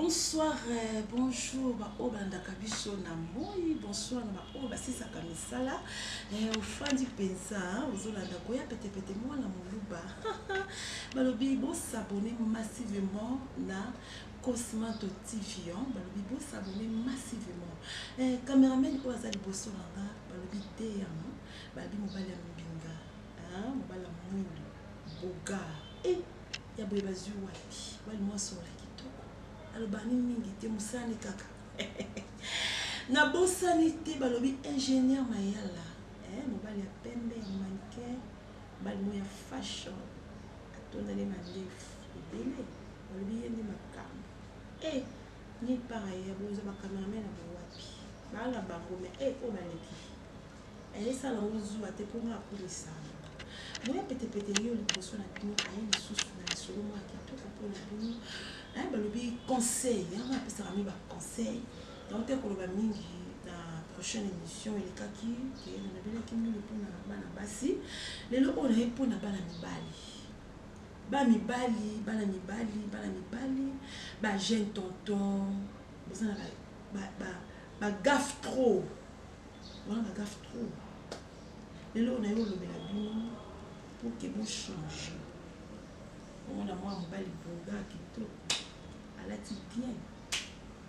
Bonsoir, bonjour, Obanda Kabiso Namoi, bonsoir, Oba Sisa Kamisala, au fin du pensa, aux Olanda Goya, pete moi na Moluba. Balobi, bon s'abonner massivement na Cosmato TV, Balobi, bon s'abonner massivement. Caméraman Oazali Bosolanda, Balobi Deyama, Balobi Mobala Mbinga, Mobala Mwindu, Boga, et Yaboy Bazu Wapi, Bali moi sur la kitoko. Alors bani mingi te musani kaka na bosani te balobi ingénieur mayala mobali ya pembe ya mannequin bali mo ya fashion atondale mandefu ebele balobi yende makambo ni pareil ya boza ba cameraman na bowapi bala bango me o baleki ça la ozu ate pour nga kulisa moi pete yo liboso na bino ayi lisusu na solo mo akitoko pour na bino balobi conseil, on appelle ça un conseil. Donc, on va mingi dans la prochaine émission, il est kaki, qui est dans la belle qui nous répond à bana bassi. Les lots on répond à bana mibali, ba jeune tonton, ba gaffe trop. Voilà, ba gaffe trop. Les lots on a eu le belabino pour que vous changez. On a moi un bali boga qui tout. Elle a dit bien,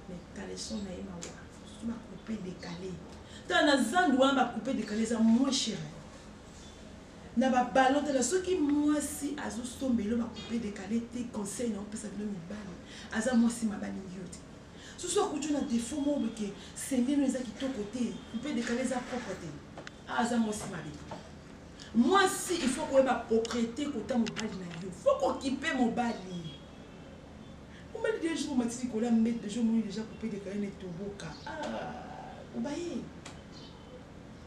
mais caleçon n'a pas wa. Tu m'as coupé décalé. Dans la zone où on m'a coupé décalé, ça moins cher. N'a pas ballon de la ce qui moi si à zo mbelo m'a coupé décalé tes conseils non peut ça le mi bali. Aza moi si ma bali yote. Ce soit que tu as des faux mots que c'est bien les qui ton côté, coupé décalé ça propreté. Aza moi si ma bali. Moi si il faut qu'on ait ma propriété côté mon bali na yo. Faut qu'on occuper mon bali. Comment les gens m'ont dit qu'on a mis des gens déjà coupé des cannes et toboka. Vous voyez?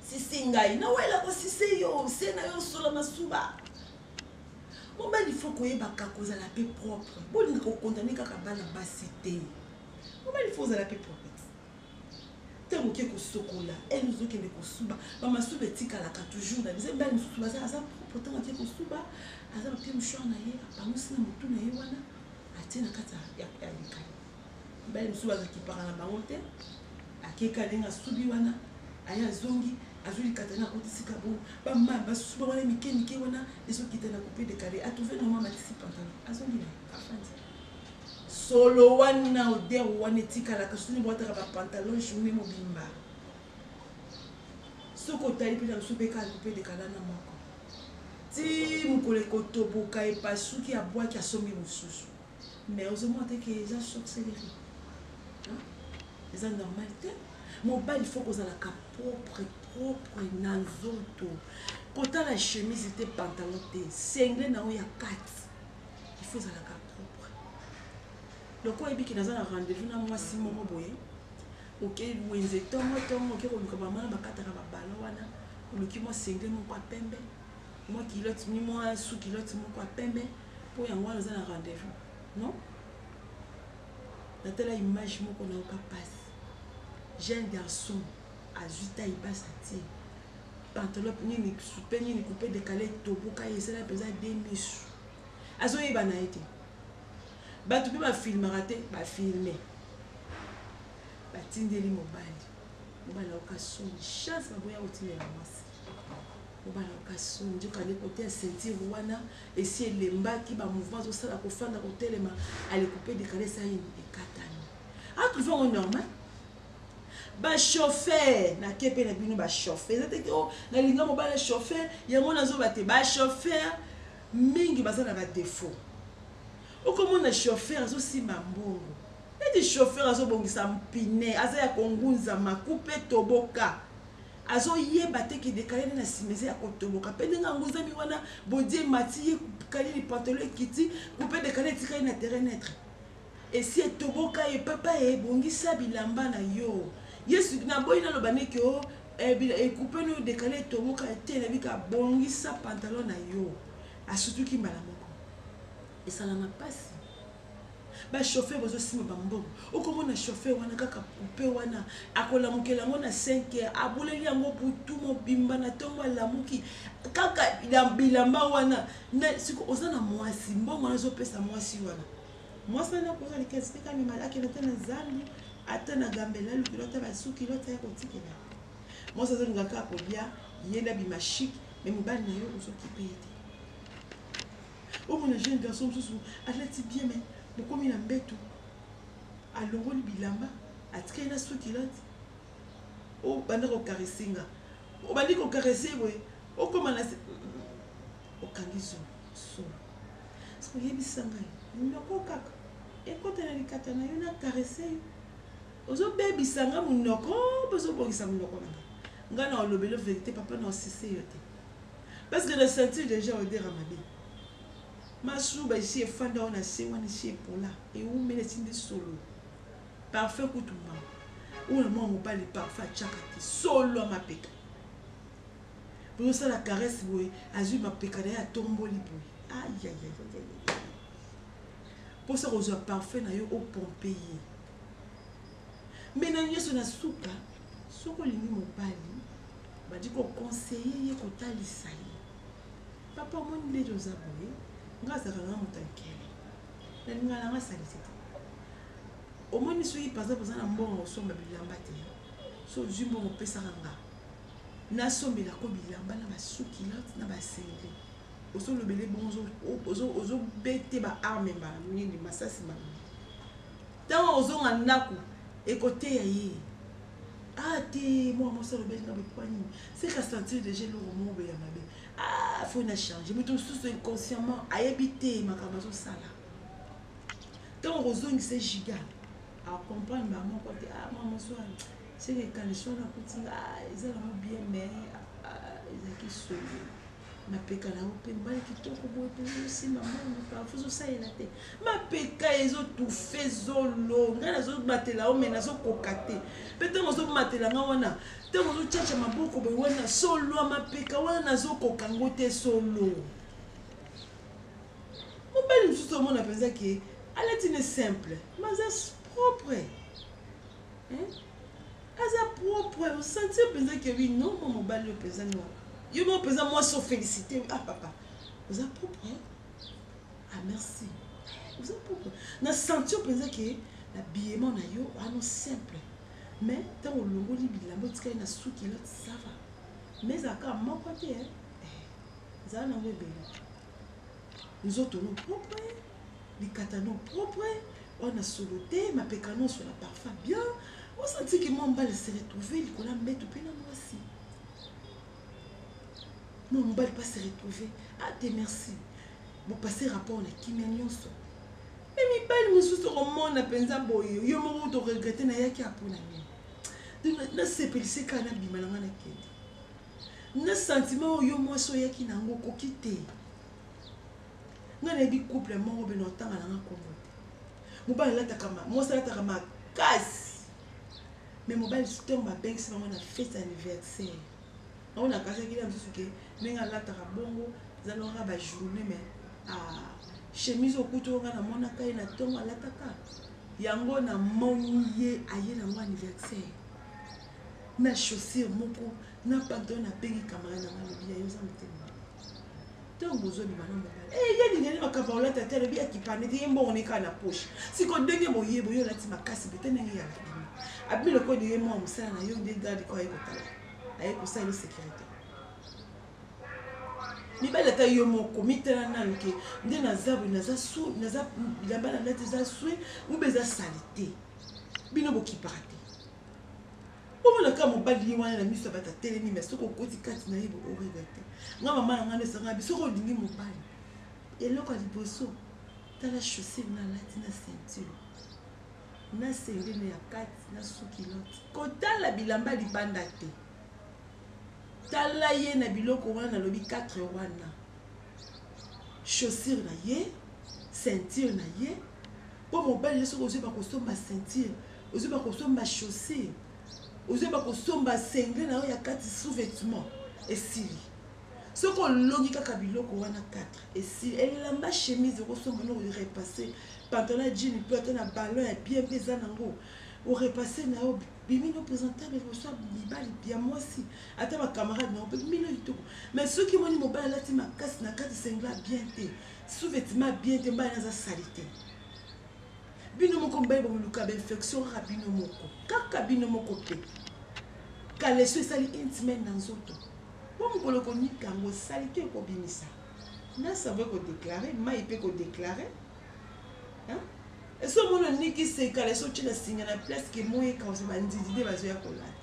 Si c'est ngai, na wela ko si c'est yo, c'est na yo solo na suba. Mon bali il faut qu'on ait ba cause à la paix propre. Bon ni ko condamner kaka bana basité. Mon bali il faut à la paix propre. Tant que ko sokola, et nous autres qui ne ko suba, ba masuba tika la ka toujours na bize bali suba ça propre tant que ko suba, aza pe mshwana ye, ba musina mutu na ye wana. Atina kata ya likali bali msuba za kipara na bangote akeka lenga subi wana aya zongi azuli katana kotisika bo ba mamba suba wana mike wana leso kitana couper de carré a trouvé normalement matisi pantalon azongi na afandi solo wana ode wana tika la kasuni bota ka pantalon journée mobimba soko tali pila msubeka couper de carré na moko ti mukole kotoboka e pasuki ya bois ki asombi mususu. Mais heureusement que les gens sont accélérés. Les gens normalité. Mon bal il faut qu'on ait la propre nazoto. Quand la chemise était pantalon cinglé na oya 4. Il faut la propre. Donc quand il y a un rendez-vous na moi si mon boye. OK, vous êtes tomo OK on va maman ba kataka ba balo wana. Le qui moi cinglé mon quoi pembe. Moi kilote ni moi sous kilote mon quoi pembe pour y avoir un rendez-vous. Non? Dans telle image qu'on n'a pas passé. Jeune garçon à 8 ans, il passe à tir. Pantalon, ni souper, ni coupé décalé, toboka, et c'est là pesant des miches. Azo y banaïté. Bah tu peux ma film raté, bah filmer. Bah tindeli mobile. Mobile occasion, chance ma boya otine la masse. Mobile occasion, Dieu quand les côtés à sentir wana et si elle lemba qui ba mouvement au sala ko fanda ko telema aller couper décaler ça et katani. Ah tu vois normal. Ba chauffeur na kepe na bino ba chauffeur. C'est que na linga mobile chauffeur, yango nazo bate ba chauffeur mingi bazana ba défaut. O comme on chauffeur azo si mambongo. Et des chauffeurs azo bongisa mpine, aza ya kongunza makupe toboka. Azo yeba te ki décalé na simeze ya kotoboka pendenga nguza mi wana bodie mati kali ni pantalon kiti couper décalé tika na terrain net et si toboka e papa e bongisa bilamba na yo yesu na boyina lo baneke o e couper no décalé toboka te na bika bongisa pantalon na yo asutu ki mbala moko et ça na passe. Ba chauffeur bozo sima bambongo okomo na chauffeur wana kaka coupe wana akola mukela ngona 5h abuleli yango butu mo bimba na tongo la muki kaka bilamba wana na siko ozana mwasi mbongo nazo pesa mwasi wana Moi, ça n'a pas les casques quand même à qui était dans Zali, attend à Gambela, le pilote à Basuki, l'autre à Kotikela. Moi, ça donne Gaka Kolia, il y a la bimachique, mais mon bal n'a eu aux occupés. Oh, mon jeune garçon, elle est bien, mais mon comme il a bête. Alors, on bilamba, à traîner à Suki l'autre. Oh, bandako caressinga. Oh, bandiko caresser, oui. Oh, comment la. Oh, kangizo, so. Parce que yebisanga, n'oko kaka. Et quand elle a les katana, il a caressé. Ozo baby sanga munoko, bezo bongisa munoko nanga. Ngana olobelo vérité, papa n'a cessé yote. Parce que le sentir déjà au dire à ma vie. Ma souba ici est fanda, on a sewa ici pour là. Et où met les signes solo. Parfait koutumba. Où le monde pas les parfait tchakati. Solo ma peka. Pour ça la caresse, oui. Azu ma peka à tomboli, oui. Aïe, aïe, aïe, aïe. Pour ça, on a parfait, na yo au Pompéi. Mais na yo na souka, soko lingi mobali, ba di ko conseiller ye ko talisa ye. Papa mon nde joza boye, nga za kana mutankele. Na ninga nga salisete. Au moins ni soyi par exemple na mbongo somba bilamba te. So jumbo mo pesa nga. Na sombe la ko bilamba na basuki lot na basengeli. Oso le belé bonzo ozo bete ba arme ba ni masasi ba. Tant ozo nganaku écoutez aïe. Ah t'es moi ça le belé na poignet. C'est qu'à sentir déjà le roman be ya mabe. Ah faut na changer. Mais tout sous inconsciemment à habiter ma kamazo sala. Tant ozo ngi c'est giga. À comprendre maman quand ah maman soit c'est que quand les choses na kuti ah ils ont bien mais ils qui sont ma peka na open bali kitoko boye pe aussi maman na pas ça il a té ma peka ezo tout fait zolo ngana zo batela o mena zo kokate peut-être zo matela nga wana te zo chacha maboko boye wana solo ma peka wana zo kokango te solo on bali msuso mona penza ki alatine simple mais c'est propre hein aza propre on sentir penza ki oui non mon bali penza non. Je me présente moi sans féliciter. Ah papa, vous êtes propre. Ah merci. Vous êtes propre. Dans sentir penser que l'habillement na yo non simple. Mais tant au longo libila motika na souki là ça va. Mais à quand mon côté hein. Ça na bébé. Nous autres nous propres. Les katanos propres. On a soloté, ma pécano sur la parfum bien. On sentit que mon bal se retrouver, il colla mettre puis là moi aussi. Non, on ne va pas se retrouver. Ah, te merci. Vous passez rapport à qui m'a nyonso. Mais mi belle me sous roman na penza boyo. Yo mo to regretter na yaki apona mi. Na sepelise kana bima na ngana kende. Na sentiment yo mo so yaki na ngo ko kite. Ngana bi couple mo be no tanga na ngako. Mo ba la takama, mo sa la takama casse. Mais mo ba le tomba bengi si maman na fête anniversaire. On a cassé qu'il a dit que n'enga la tarabongo zalora ba journée mais ah chemise au couteau na mona kai na tonga la taka yango na moniye aye na mon anniversaire na chaussure moko na pantalon na pengi camarade na malobi ya yoza mutema donc bozo bi bana mobala ya dingani makavaola tata le bi akipane te yembo on eka na poche siko ndenge boyebo yo lati makasi betene ya abi le code yemo musala na yo nde garde ko ayekotala avec ça la sécurité. Ni belle ta yo moko mitela na nke nde na zabu na za su na za bilamba na lati za sui ou beza salité. Bino boki parate. Omo na ka mobali wana na miso bata telemi mais soko koti kati na yebo o regate. Nga mama na ngane sanga biso ko lingi mobali. Eloko liboso ta la chaussure na lati na ceinture. Na sengene ya kati na sukilote. Kota la bilamba libanda te. Tala ye na biloko wana lobi 4 wana. Chaussure na ye, ceinture na ye. Pour mon bel leso ozo ba kosomba ceinture, ozo ba kosomba chaussure. Ozo ba kosomba sengle na ya kati sous-vêtement et sili. Soko longi kaka biloko wana 4 et si elamba chemise kosomba no repasser pantalon jean plutôt na ballon et bien pesant nango. Au repasser na o bimino présentable reçoit libali bien moi aussi ata ma camarade na bimino itoko mais ceux qui m'ont dit mobile là ti ma casse na carte singla bien té sous-vêtement bien té mbana za salité bino moko mbaye baluka ba infection ra bino moko kaka bino moko pe kale so sali intime na nzoto po mokolo konika ngo sali te ko bimisa na savait ko déclarer mai pe ko déclarer hein et so mona niki se kale so tina singa na place que moi quand se bandidi de bazo ya kolata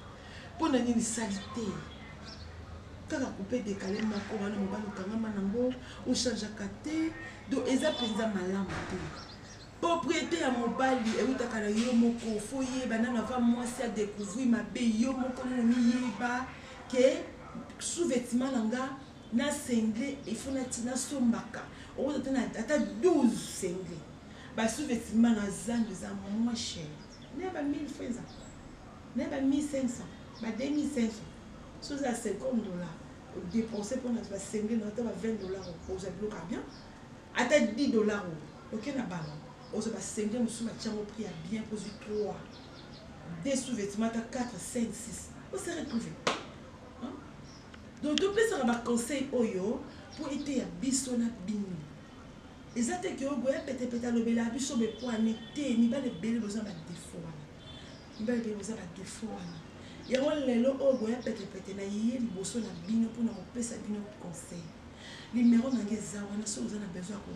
po na nini salité kaka couper décaler moko wana mobali kangama nango o change kate do eza penza malamu te propriété ya mobali eutaka na yo moko foye banana va mwasi a découvrir mabe yo moko noni yeba ke sous-vêtement nanga na sengle il faut na tina sombaka o tata ata 12 sengle ba sous-vêtement na zandu za moins cher ne ba 1000 francs ne ba 1500 ba 2500 sous à $50 dépenser pour notre sengle na ta ba $20 pour ça bloquer bien ata $10 OK na ballon on se va sengle musu machango prix à bien posé 3 des sous-vêtements à 4 5 6 on se retrouver hein donc tout ça va conseil oyo pour été à bisona bini ezate ke ogo ya pete pete lobela biso be poane te ni ba le bele boza ba défaut wana ni ba le bele boza ba défaut wana ya lelo ogo ya pete pete na yé liboso na bino pour na kopesa bino conseil numéro na ngeza wana so oza na besoin ko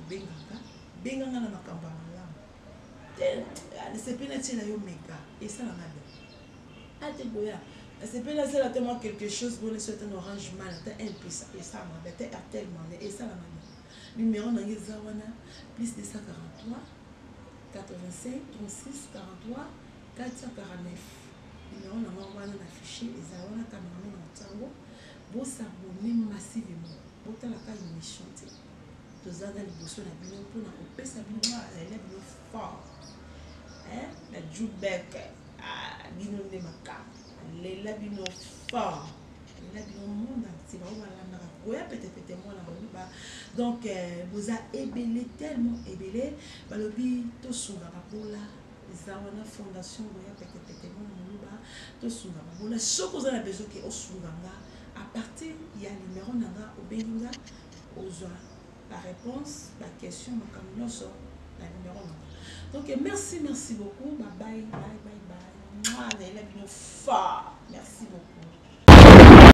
benganga na makamba malamu te c'est pas na yo mega et ça na mabe ate boya c'est pas là c'est tellement quelque chose bon c'est un orange mal un peu ça et ça mabe te tellement et ça na mabe numéro na ngeza wana plus 243 85 36 43 449 numéro na wana na fichier eza wana kamera na ntango bo s'abonner massivement botala ka émission te tozanga liboso na bino mpona kopesa bino alela bino fort na jubek bino nde makambo alela bino fort alela bino monde entier baobalandaka koya petepete mwana baloba donc boza ebele tellement ebele balobi tosunga babola eza wana fondation boya petepete mwana moloba tosunga babola soki oza na besoin ke osunganga à partir ya numéro nanga obenga ozwa la réponse, la question, la numéro. Donc merci beaucoup. Bye bye, bye bye, bye. Moi, elle est fort. Merci beaucoup.